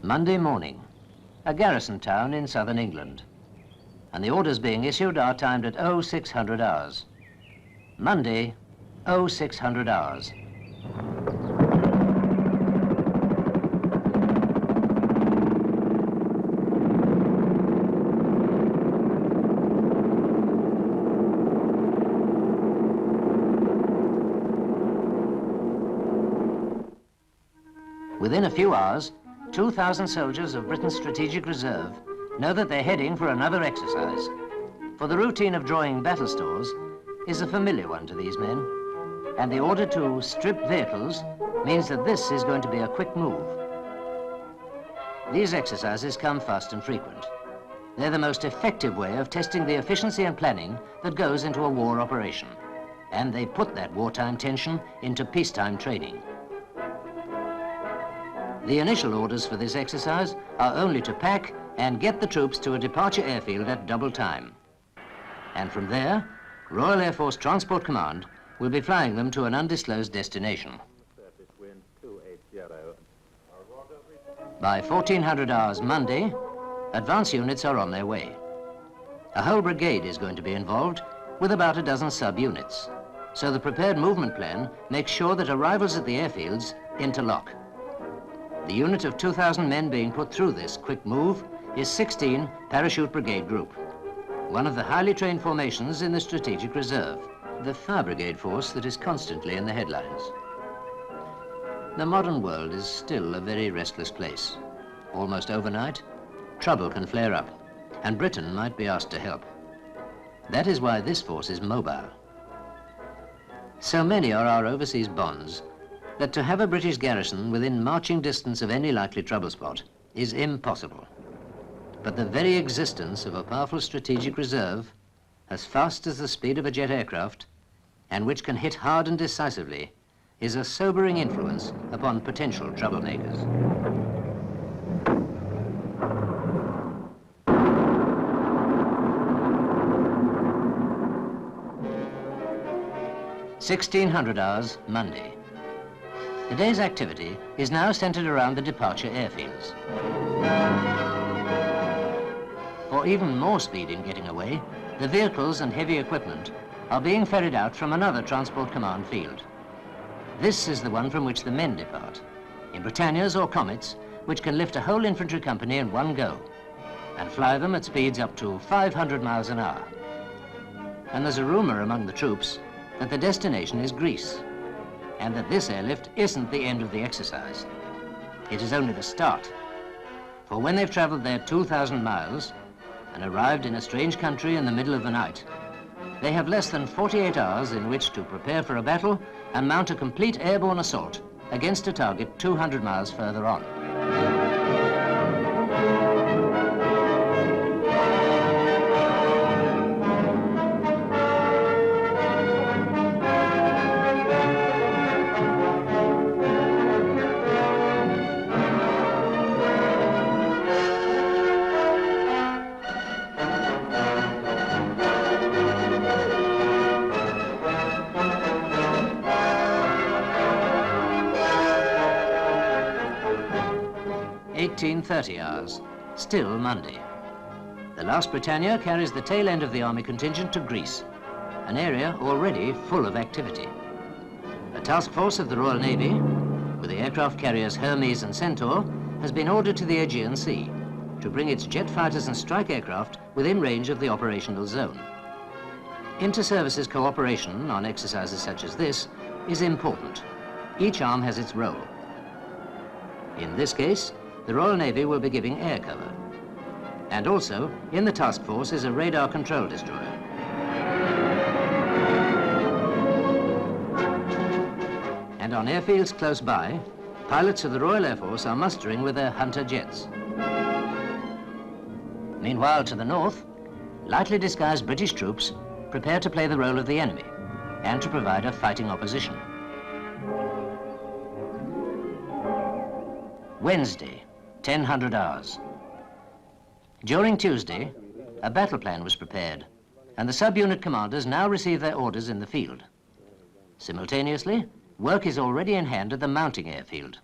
Monday morning, a garrison town in southern England. And the orders being issued are timed at 0600 hours. Monday, 0600 hours. Within a few hours, 2,000 soldiers of Britain's Strategic Reserve know that they're heading for another exercise. For the routine of drawing battle stores is a familiar one to these men, and the order to strip vehicles means that this is going to be a quick move. These exercises come fast and frequent. They're the most effective way of testing the efficiency and planning that goes into a war operation, and they put that wartime tension into peacetime training. The initial orders for this exercise are only to pack and get the troops to a departure airfield at double time. And from there, Royal Air Force Transport Command will be flying them to an undisclosed destination. By 1400 hours Monday, advance units are on their way. A whole brigade is going to be involved with about a dozen sub-units. So the prepared movement plan makes sure that arrivals at the airfields interlock. The unit of 2,000 men being put through this quick move is 16 Parachute Brigade Group, one of the highly trained formations in the Strategic Reserve, the fire brigade force that is constantly in the headlines. The modern world is still a very restless place. Almost overnight, trouble can flare up, and Britain might be asked to help. That is why this force is mobile. So many are our overseas bonds that to have a British garrison within marching distance of any likely trouble spot is impossible. But the very existence of a powerful strategic reserve, as fast as the speed of a jet aircraft, and which can hit hard and decisively, is a sobering influence upon potential troublemakers. (1600 hours Monday). The day's activity is now centered around the departure airfields. For even more speed in getting away, the vehicles and heavy equipment are being ferried out from another Transport Command field. This is the one from which the men depart, in Britannias or Comets, which can lift a whole infantry company in one go and fly them at speeds up to 500 miles an hour. And there's a rumor among the troops that the destination is Greece, and that this airlift isn't the end of the exercise. It is only the start. For when they've traveled their 2,000 miles and arrived in a strange country in the middle of the night, they have less than 48 hours in which to prepare for a battle and mount a complete airborne assault against a target 200 miles further on. (1830 hours), still Monday. The last Britannia carries the tail end of the army contingent to Greece, an area already full of activity. A task force of the Royal Navy, with the aircraft carriers Hermes and Centaur, has been ordered to the Aegean Sea to bring its jet fighters and strike aircraft within range of the operational zone. Inter-services cooperation on exercises such as this is important. Each arm has its role. In this case, the Royal Navy will be giving air cover. And also, in the task force is a radar control destroyer. And on airfields close by, pilots of the Royal Air Force are mustering with their Hunter jets. Meanwhile, to the north, lightly disguised British troops prepare to play the role of the enemy and to provide a fighting opposition. Wednesday, 1000 hours. During Tuesday, a battle plan was prepared, and the sub-unit commanders now receive their orders in the field. Simultaneously, work is already in hand at the mounting airfield.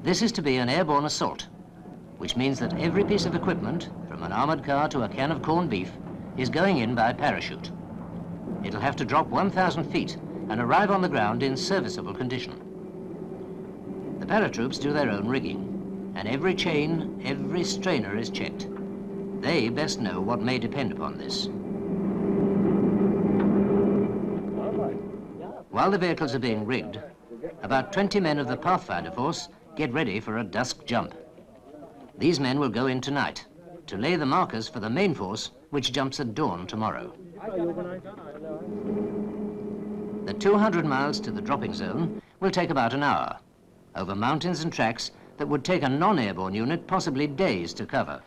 This is to be an airborne assault, which means that every piece of equipment, from an armored car to a can of corned beef, is going in by parachute. It'll have to drop 1,000 feet and arrive on the ground in serviceable condition. The paratroops do their own rigging, and every chain, every strainer is checked. They best know what may depend upon this. While the vehicles are being rigged, about 20 men of the Pathfinder force get ready for a dusk jump. These men will go in tonight to lay the markers for the main force, which jumps at dawn tomorrow. The 200 miles to the dropping zone will take about an hour, over mountains and tracks that would take a non-airborne unit possibly days to cover.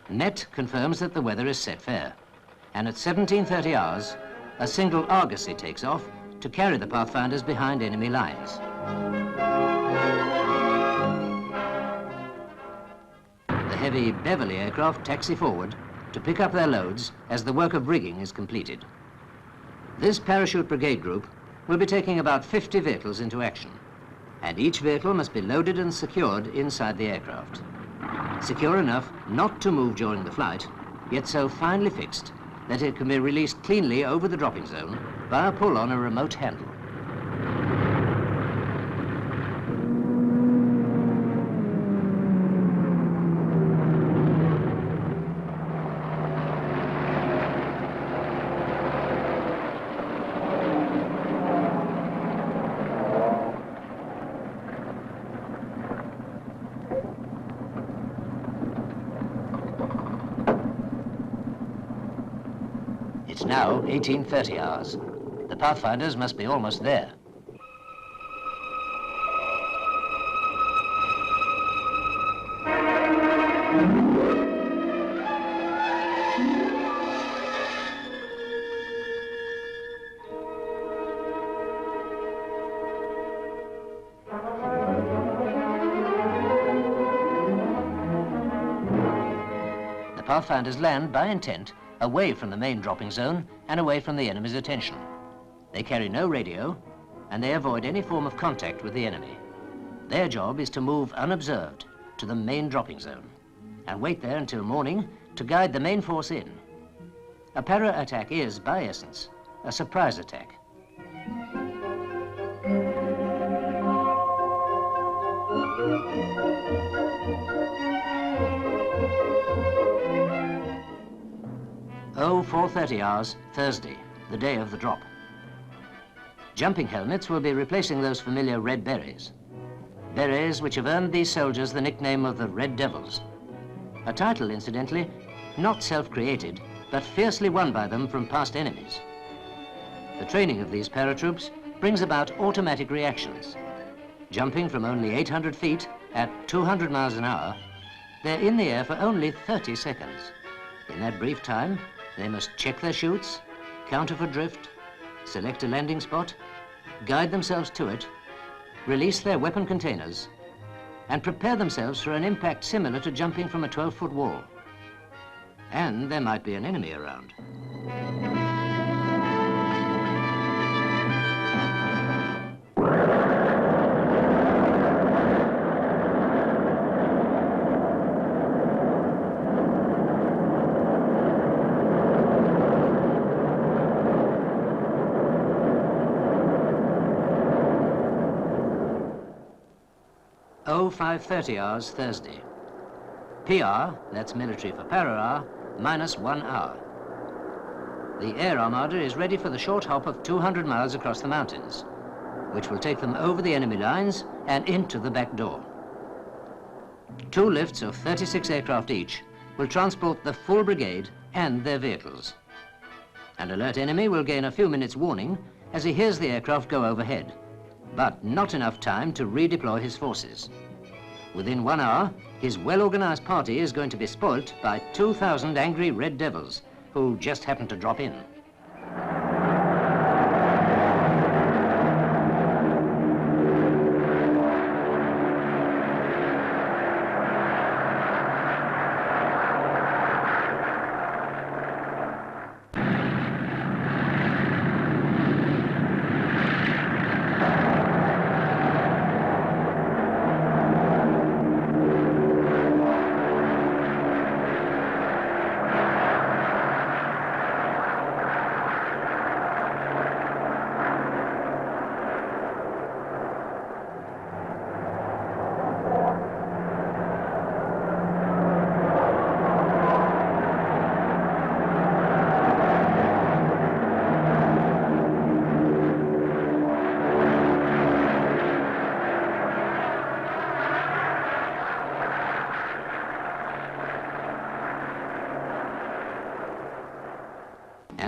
Net confirms that the weather is set fair, and at 17:30 hours, a single Argosy takes off to carry the Pathfinders behind enemy lines. The heavy Beverley aircraft taxi forward to pick up their loads as the work of rigging is completed. This parachute brigade group will be taking about 50 vehicles into action, and each vehicle must be loaded and secured inside the aircraft. Secure enough not to move during the flight, yet so finely fixed that it can be released cleanly over the dropping zone by a pull on a remote handle. It's now 18:30 hours. The Pathfinders must be almost there. The Pathfinders land by intent away from the main dropping zone and away from the enemy's attention. They carry no radio, and they avoid any form of contact with the enemy. Their job is to move unobserved to the main dropping zone and wait there until morning to guide the main force in. A para-attack is, by essence, a surprise attack. Oh, 4:30 hours, Thursday, the day of the drop. Jumping helmets will be replacing those familiar red berets. Berets which have earned these soldiers the nickname of the Red Devils. A title, incidentally, not self-created, but fiercely won by them from past enemies. The training of these paratroops brings about automatic reactions. Jumping from only 800 feet at 200 miles an hour, they're in the air for only 30 seconds. In that brief time, they must check their chutes, counter for drift, select a landing spot, guide themselves to it, release their weapon containers, and prepare themselves for an impact similar to jumping from a 12-foot wall. And there might be an enemy around. Oh, 5:30 hours, Thursday. PR, that's military for para-hour, minus 1 hour. The air armada is ready for the short hop of 200 miles across the mountains, which will take them over the enemy lines and into the back door. 2 lifts of 36 aircraft each will transport the full brigade and their vehicles. An alert enemy will gain a few minutes' warning as he hears the aircraft go overhead, but not enough time to redeploy his forces. Within 1 hour, his well-organized party is going to be spoilt by 2,000 angry Red Devils who just happened to drop in.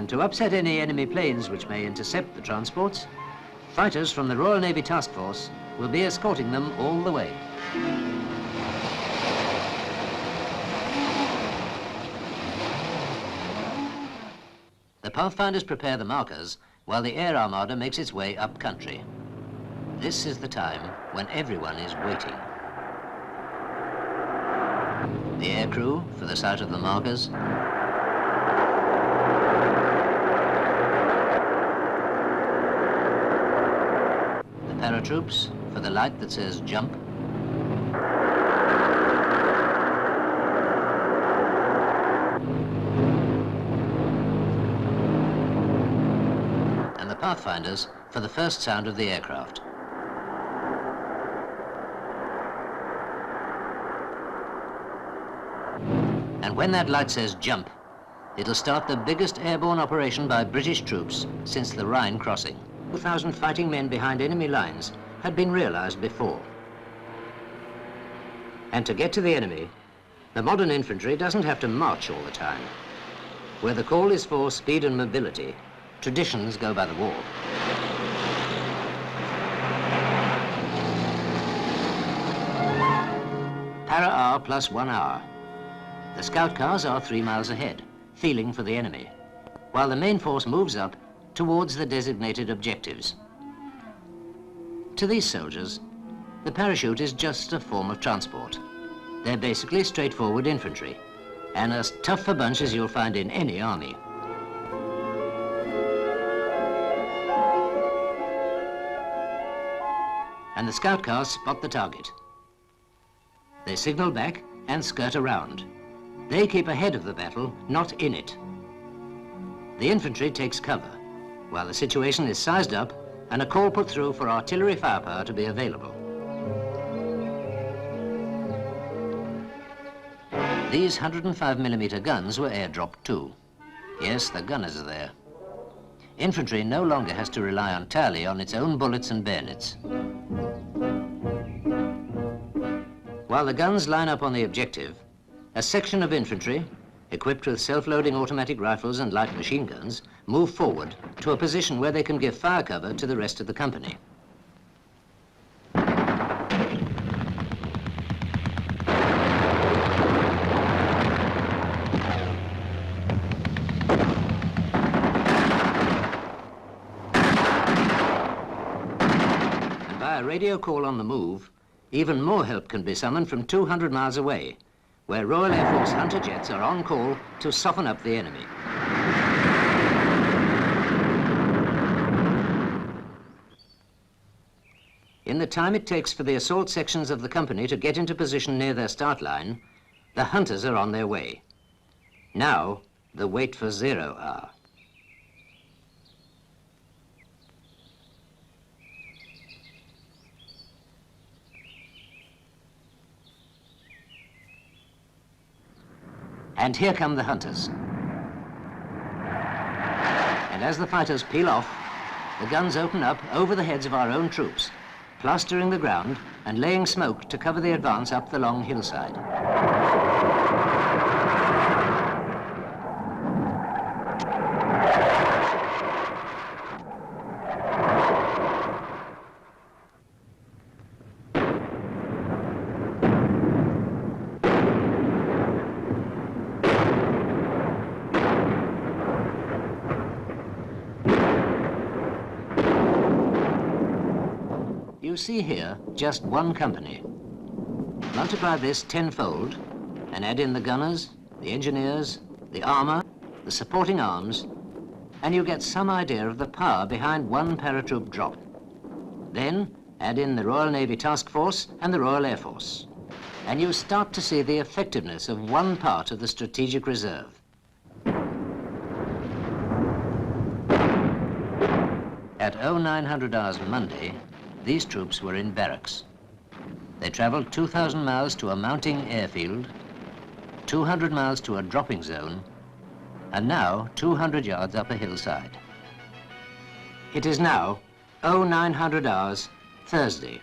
And to upset any enemy planes which may intercept the transports, fighters from the Royal Navy Task Force will be escorting them all the way. The pathfinders prepare the markers while the air armada makes its way up country. This is the time when everyone is waiting. The air crew for the sight of the markers. The paratroops for the light that says jump. And the pathfinders for the first sound of the aircraft. And when that light says jump, it'll start the biggest airborne operation by British troops since the Rhine crossing. 2,000 fighting men behind enemy lines had been realized before. And to get to the enemy, the modern infantry doesn't have to march all the time. Where the call is for speed and mobility, traditions go by the wall. Para-hour plus 1 hour. The scout cars are 3 miles ahead, feeling for the enemy, while the main force moves up towards the designated objectives. To these soldiers, the parachute is just a form of transport. They're basically straightforward infantry, and as tough a bunch as you'll find in any army. And the scout cars spot the target. They signal back and skirt around. They keep ahead of the battle, not in it. The infantry takes cover, while the situation is sized up and a call put through for artillery firepower to be available. These 105mm guns were airdropped too. Yes, the gunners are there. Infantry no longer has to rely entirely on its own bullets and bayonets. While the guns line up on the objective, a section of infantry, equipped with self-loading automatic rifles and light machine guns, move forward to a position where they can give fire cover to the rest of the company. And by a radio call on the move, even more help can be summoned from 200 miles away, where Royal Air Force Hunter jets are on call to soften up the enemy. In the time it takes for the assault sections of the company to get into position near their start line, the Hunters are on their way. Now, the wait for 0 hour. And here come the Hunters. And as the fighters peel off, the guns open up over the heads of our own troops, plastering the ground and laying smoke to cover the advance up the long hillside. You see here just one company. Multiply this tenfold and add in the gunners, the engineers, the armor, the supporting arms, and you get some idea of the power behind one paratroop drop. Then add in the Royal Navy Task Force and the Royal Air Force, and you start to see the effectiveness of one part of the strategic reserve. At 0900 hours Monday, these troops were in barracks. They traveled 2,000 miles to a mounting airfield, 200 miles to a dropping zone, and now 200 yards up a hillside. It is now 0900 hours Thursday.